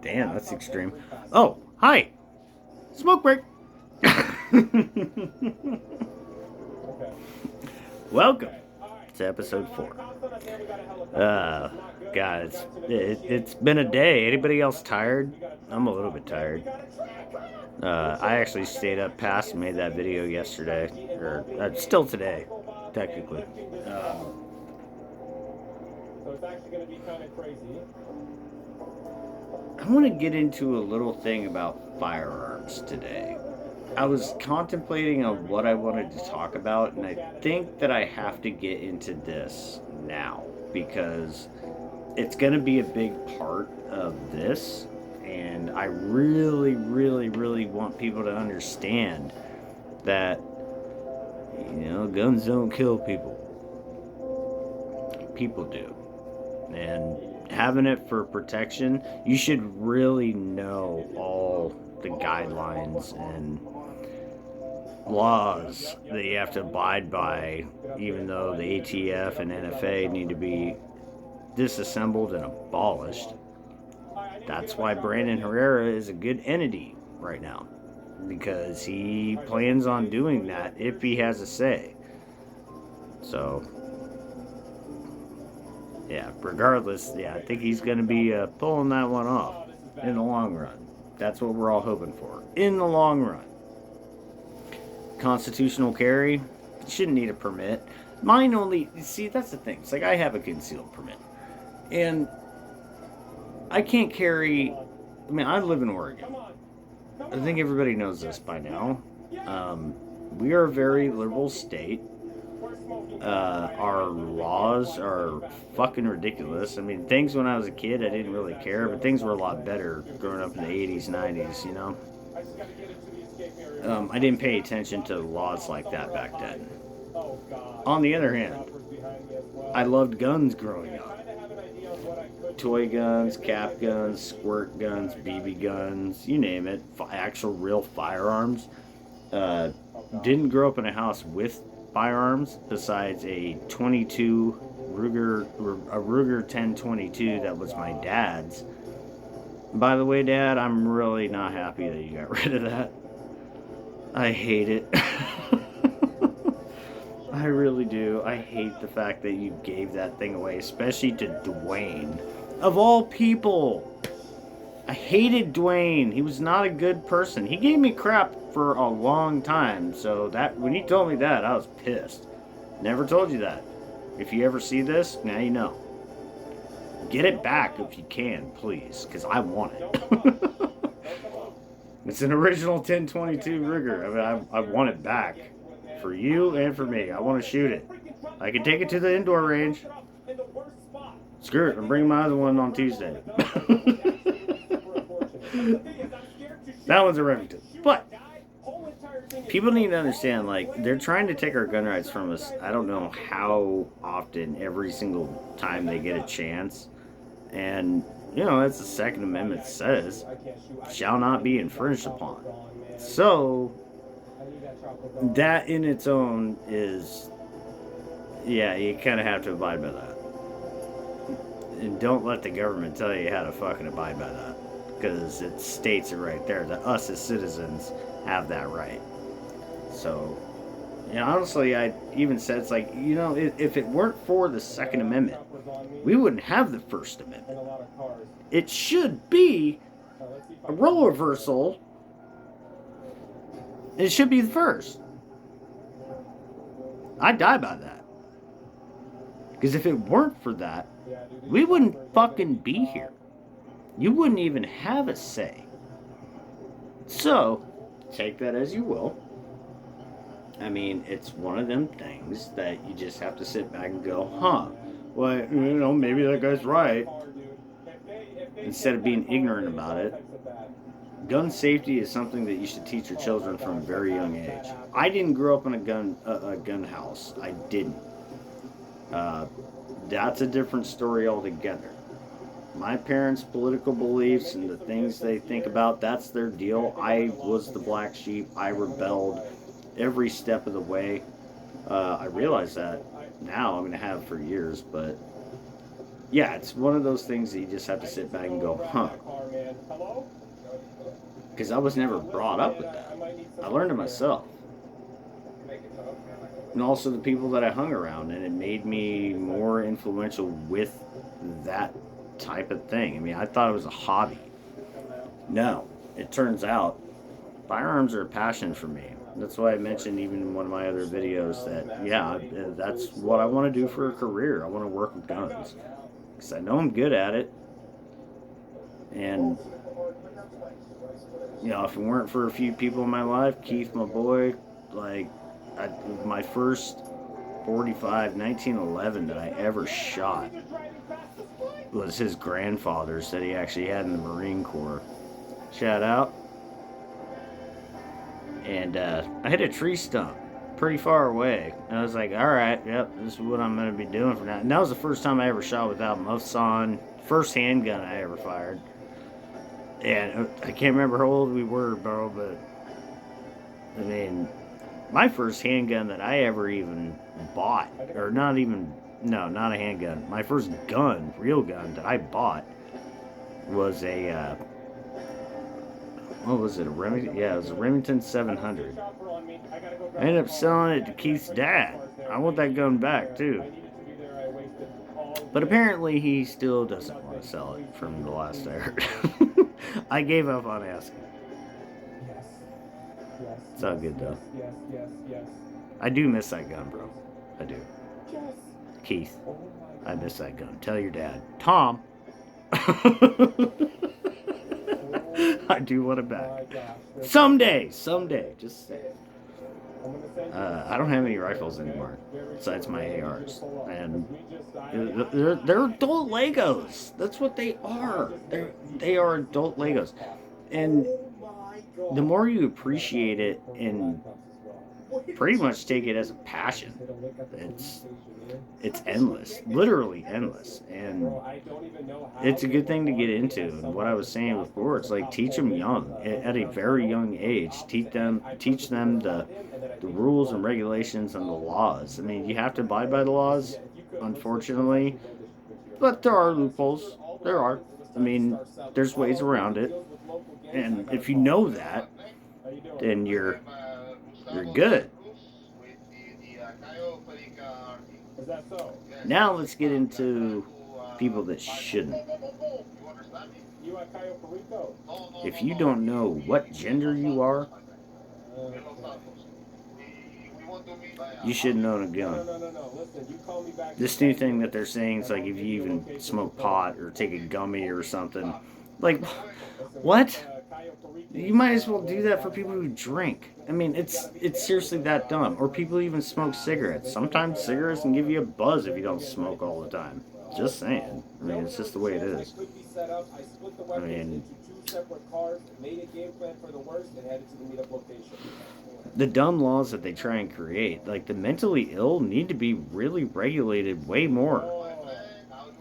Damn, that's extreme. Oh, hi. Smoke break. Welcome to episode 4. Guys, it's been a day. Anybody else tired? I'm a little bit tired. I actually stayed up past and made that video yesterday, or still today, technically. I want to get into a little thing about firearms today. I was contemplating on what I wanted to talk about, and I think that I have to get into this now because it's going to be a big part of this, and I really, really, really want people to understand that, guns don't kill people. People do. And having it for protection, you should really know all the guidelines and laws that you have to abide by, even though the ATF and NFA need to be disassembled and abolished. That's why Brandon Herrera is a good entity right now, because he plans on doing that if he has a say. So, yeah, regardless, I think he's going to be pulling that one off in the long run. That's what we're all hoping for. In the long run. Constitutional carry, shouldn't need a permit. Mine only, see, that's the thing. It's like I have a concealed permit. And I can't carry, I live in Oregon. I think everybody knows this by now. We are a very liberal state. Our laws are fucking ridiculous. Things when I was a kid I didn't really care, but things were a lot better growing up in the 80s, 90s, I didn't pay attention to laws like that back then. On the other hand, I loved guns growing up. Toy guns, cap guns, squirt guns, BB guns, you name it. Actual real firearms. Didn't grow up in a house with firearms besides a 22 Ruger 1022 that was my dad's. By the way, Dad, I'm really not happy that you got rid of that. I hate it. I really do. I hate the fact that you gave that thing away, especially to Dwayne. Of all people. I hated Dwayne. He was not a good person. He gave me crap for a long time, so that when he told me that, I was pissed. Never told you that. If you ever see this, now you know. Get it back if you can, please, because I want it. It's an original 1022 Ruger. I want it back. For you and for me. I want to shoot it. I can take it to the indoor range. Screw it, I'm bringing my other one on Tuesday. That one's a Remington. But people need to understand, they're trying to take our gun rights from us. I don't know how often, every single time they get a chance. And, as the Second Amendment says, shall not be infringed upon. So, that in its own is, you kind of have to abide by that. And don't let the government tell you how to fucking abide by that. Because it states it right there that us as citizens have that right. So, honestly, I even said, it's like, if it weren't for the Second Amendment, we wouldn't have the First Amendment. It should be a role reversal. It should be the first. I'd die by that. Because if it weren't for that, we wouldn't fucking be here. You wouldn't even have a say. So, take that as you will. It's one of them things that you just have to sit back and go, well, maybe that guy's right. Instead of being ignorant about it. Gun safety is something that you should teach your children from a very young age. I didn't grow up in a gun house. I didn't. That's a different story altogether. My parents' political beliefs and the things they think about, that's their deal. I was the black sheep. I rebelled every step of the way. I realize that now. I'm going to have for years, but yeah, it's one of those things that you just have to sit back and go, huh? Because I was never brought up with that. I learned it myself. And also the people that I hung around, and it made me more influential with that type of thing. I mean, I thought it was a hobby. No, it turns out firearms are a passion for me. That's why I mentioned even in one of my other videos that, yeah, that's what I want to do for a career. I want to work with guns because I know I'm good at it. And, you know, if it weren't for a few people in my life, Keith, my boy, like, my first 45 1911 that I ever shot was his grandfather's that he actually had in the Marine Corps. Shout out. And I hit a tree stump pretty far away. And I was like, all right, yep, this is what I'm going to be doing for now. And that was the first time I ever shot without muffs on. First handgun I ever fired. And I can't remember how old we were, bro, but I mean, my first handgun that I ever even bought, or not even, no, not a handgun. My first gun, real gun that I bought was a, what was it, a Remington? Yeah, it was a Remington 700. I ended up selling it to Keith's dad. I want that gun back, too. But apparently he still doesn't want to sell it from the last I heard. I gave up on asking. It's all good, though. I do miss that gun, bro. I do. Keith, I miss that gun. Tell your dad. Tom. I do want it back. Someday. Just say it. I don't have any rifles anymore besides my ARs, and they're adult Legos. That's what they are. They are adult Legos, and the more you appreciate it and pretty much take it as a passion, it's endless, literally endless, and it's a good thing to get into. And what I was saying before, it's like teach them young, at a very young age. Teach them the rules and regulations and the laws. I mean, you have to abide by the laws, unfortunately, but there are loopholes. There are. I mean, there's ways around it, and if you know that, then you're good. Now let's get into people that shouldn't. If you don't know what gender you are, you shouldn't own a gun. This new thing that they're saying is like if you even smoke pot or take a gummy or something. Like, what? You might as well do that for people who drink. I mean, it's seriously that dumb. Or people even smoke cigarettes. Sometimes cigarettes can give you a buzz if you don't smoke all the time. Just saying. I mean, it's just the way it is. I mean, the dumb laws that they try and create, like the mentally ill, need to be really regulated way more.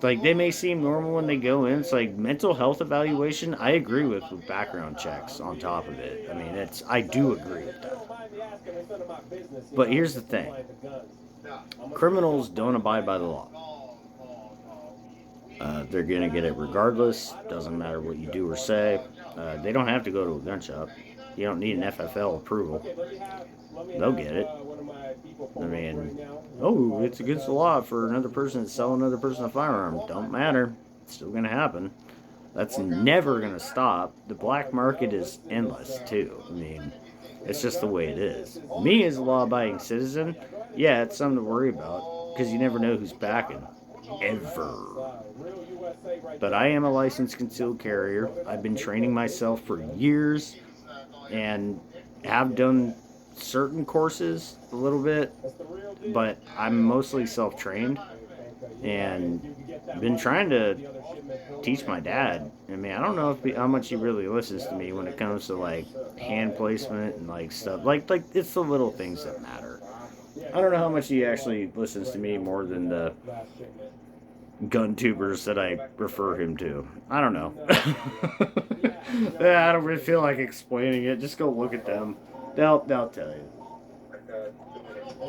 Like they may seem normal when they go in. It's like mental health evaluation. I agree with background checks on top of it. I mean, I do agree with that. But here's the thing: criminals don't abide by the law. They're gonna get it regardless. Doesn't matter what you do or say. They don't have to go to a gun shop. You don't need an FFL approval. They'll get it. I mean, oh, it's against the law for another person to sell another person a firearm. Don't matter. It's still going to happen. That's never going to stop. The black market is endless, too. I mean, it's just the way it is. Me as a law-abiding citizen, yeah, it's something to worry about because you never know who's backing. Ever. But I am a licensed concealed carrier. I've been training myself for years and have done certain courses a little bit, but I'm mostly self-trained and been trying to teach my dad. I mean, I don't know how much he really listens to me when it comes to like hand placement and like stuff. Like it's the little things that matter. I don't know how much he actually listens to me more than the gun tubers that I refer him to. I don't know. I don't really feel like explaining it. Just go look at them. They'll tell you.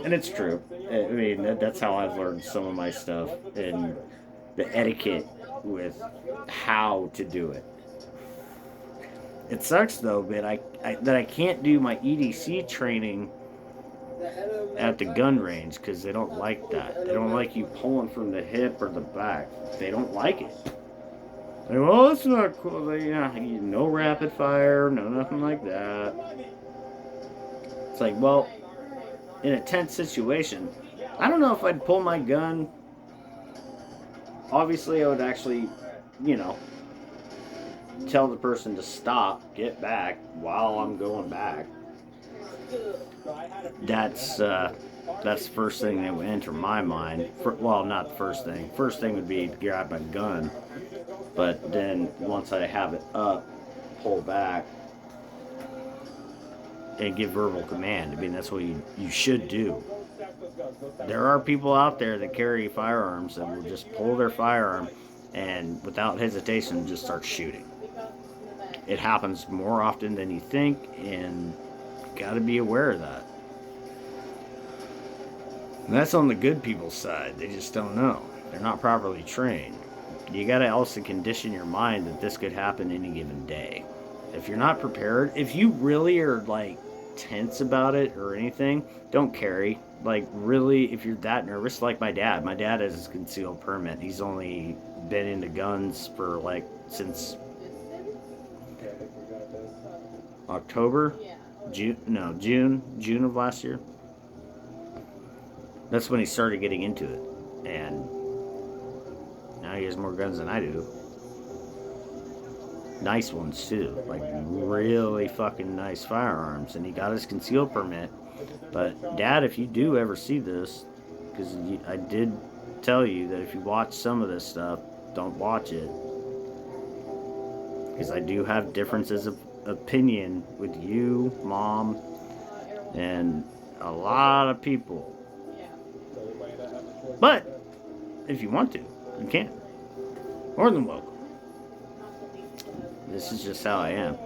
And it's true. I mean, that's how I've learned some of my stuff. And the etiquette with how to do it. It sucks though, but that I can't do my EDC training at the gun range because they don't like that. They don't like you pulling from the hip or the back. They don't like it. Like, well, that's not cool. Like, no rapid fire, no nothing like that. It's like, well, in a tense situation, I don't know if I'd pull my gun. Obviously, I would actually, tell the person to stop, get back while I'm going back. That's the first thing that would enter my mind. Well, not the first thing. First thing would be to grab my gun. But then once I have it up, pull back and give verbal command. I mean, that's what you should do. There are people out there that carry firearms that will just pull their firearm and without hesitation just start shooting. It happens more often than you think, and you got to be aware of that. And that's on the good people's side. They just don't know. They're not properly trained. You got to also condition your mind that this could happen any given day. If you're not prepared, if you really are like tense about it or anything, don't carry. Like really, if you're that nervous, like my dad has his concealed permit. He's only been into guns for like since October, June of last year. That's when he started getting into it, and now he has more guns than I do. Nice ones too, like really fucking nice firearms, and he got his concealed permit. But Dad, if you do ever see this, because I did tell you that if you watch some of this stuff, don't watch it, because I do have differences of opinion with you, Mom, and a lot of people. But if you want to, you can. More than welcome. This is just how I am.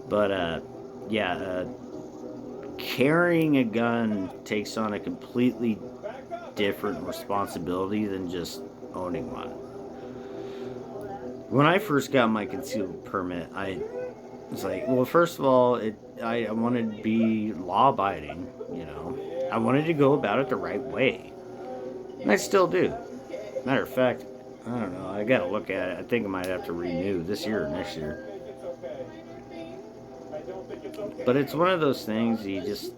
But carrying a gun takes on a completely different responsibility than just owning one. When I first got my concealed permit, I was like, well, first of all, I wanted to be law-abiding, I wanted to go about it the right way. And I still do. Matter of fact, I don't know, I gotta look at it. I think I might have to renew this year or next year. But it's one of those things you just,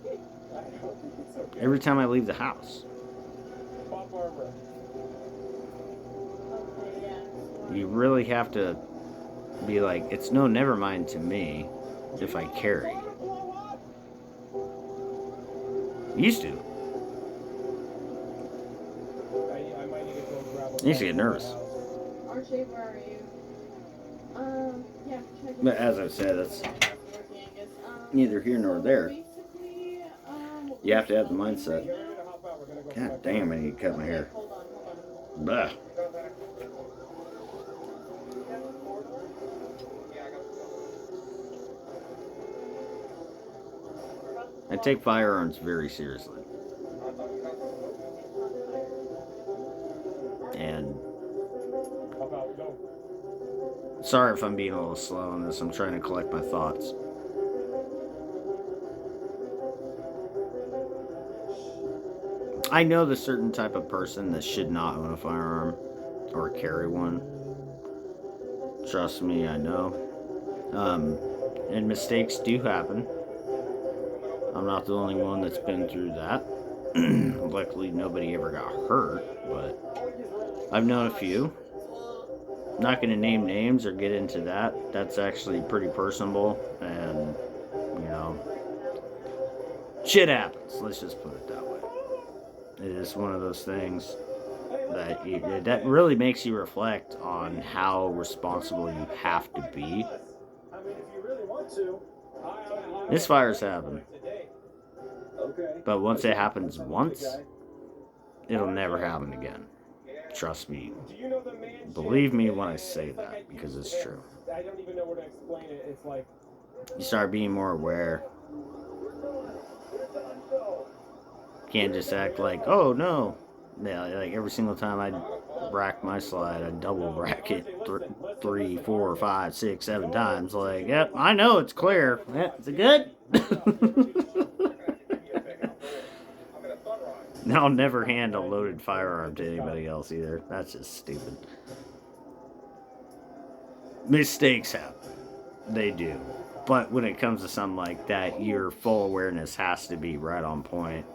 every time I leave the house, you really have to be like, it's no never mind to me if I carry. Used to. I used to get nervous. RJ, where are you? Yeah. But as I've said, that's neither here nor there. You have to have the mindset. God damn, I need to cut my hair. Blah. I take firearms very seriously. And sorry if I'm being a little slow on this. I'm trying to collect my thoughts. I know the certain type of person that should not own a firearm or carry one. Trust me, I know. And mistakes do happen. I'm not the only one that's been through that. Luckily, nobody ever got hurt, but I've known a few. Not going to name names or get into that. That's actually pretty personable, and, shit happens. Let's just put it that way. It is one of those things that really makes you reflect on how responsible you have to be. Misfires happen. But once it happens once, it'll never happen again. Trust me. Believe me when I say that, because it's true. You start being more aware. You can't just act like, oh no. Yeah, like every single time I rack my slide, I double rack it 3, 4, 5, 6, 7 times. Like, yep, I know it's clear. Yeah, is it good? I'll never hand a loaded firearm to anybody else either. That's just stupid. Mistakes happen. They do. But when it comes to something like that, your full awareness has to be right on point.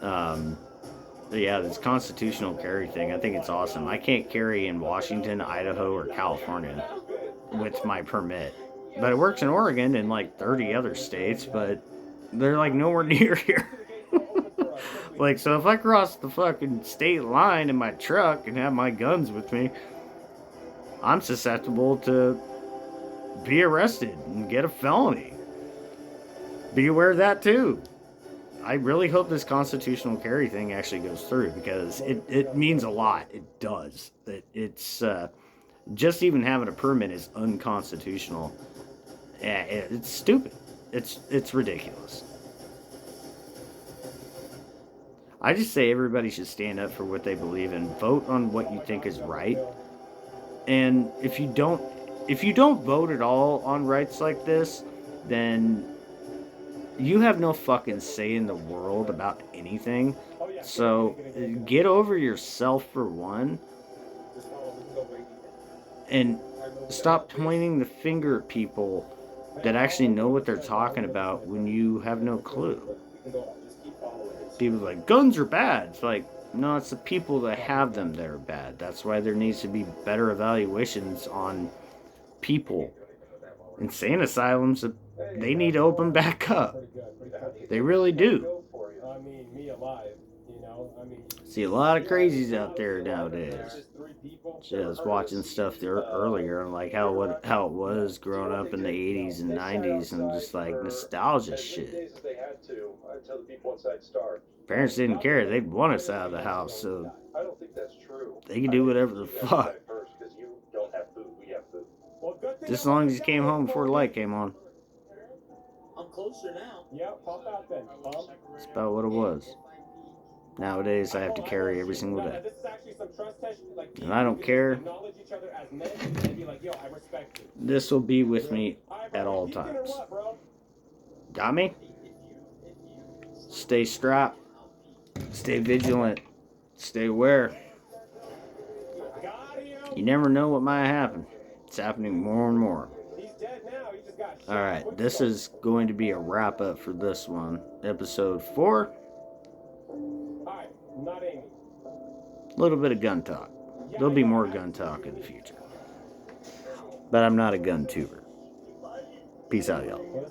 Yeah, this constitutional carry thing, I think it's awesome. I can't carry in Washington, Idaho, or California with my permit. But it works in Oregon and like 30 other states, but they're like nowhere near here. Like, so if I cross the fucking state line in my truck and have my guns with me, I'm susceptible to be arrested and get a felony. Be aware of that too. I really hope this constitutional carry thing actually goes through because it means a lot. It does. It's just even having a permit is unconstitutional. It's stupid. It's ridiculous. I just say everybody should stand up for what they believe in, vote on what you think is right. And if you don't vote at all on rights like this, then you have no fucking say in the world about anything. So get over yourself for one, and stop pointing the finger at people that actually know what they're talking about when you have no clue. People are like, guns are bad. It's like, no, it's the people that have them that are bad. That's why there needs to be better evaluations on people. Insane asylums, they need to open back up. They really do. See a lot of crazies out there nowadays. Just watching stuff there earlier on like how it was growing up in the 80s and 90s and just like nostalgia shit. Parents didn't care. They'd want us out of the house, so they can do whatever the fuck. Just as long as you came home before the light came on. I'm closer now. Yeah, pop out then. That's about what it was. Nowadays, I have to carry every single day. And I don't care. This will be with me at all times. Got me? Stay strapped. Stay vigilant. Stay aware. You never know what might happen. It's happening more and more. Alright, this is going to be a wrap up for this one. Episode 4. A little bit of gun talk. There'll be more gun talk in the future. But I'm not a gun tuber. Peace out, y'all.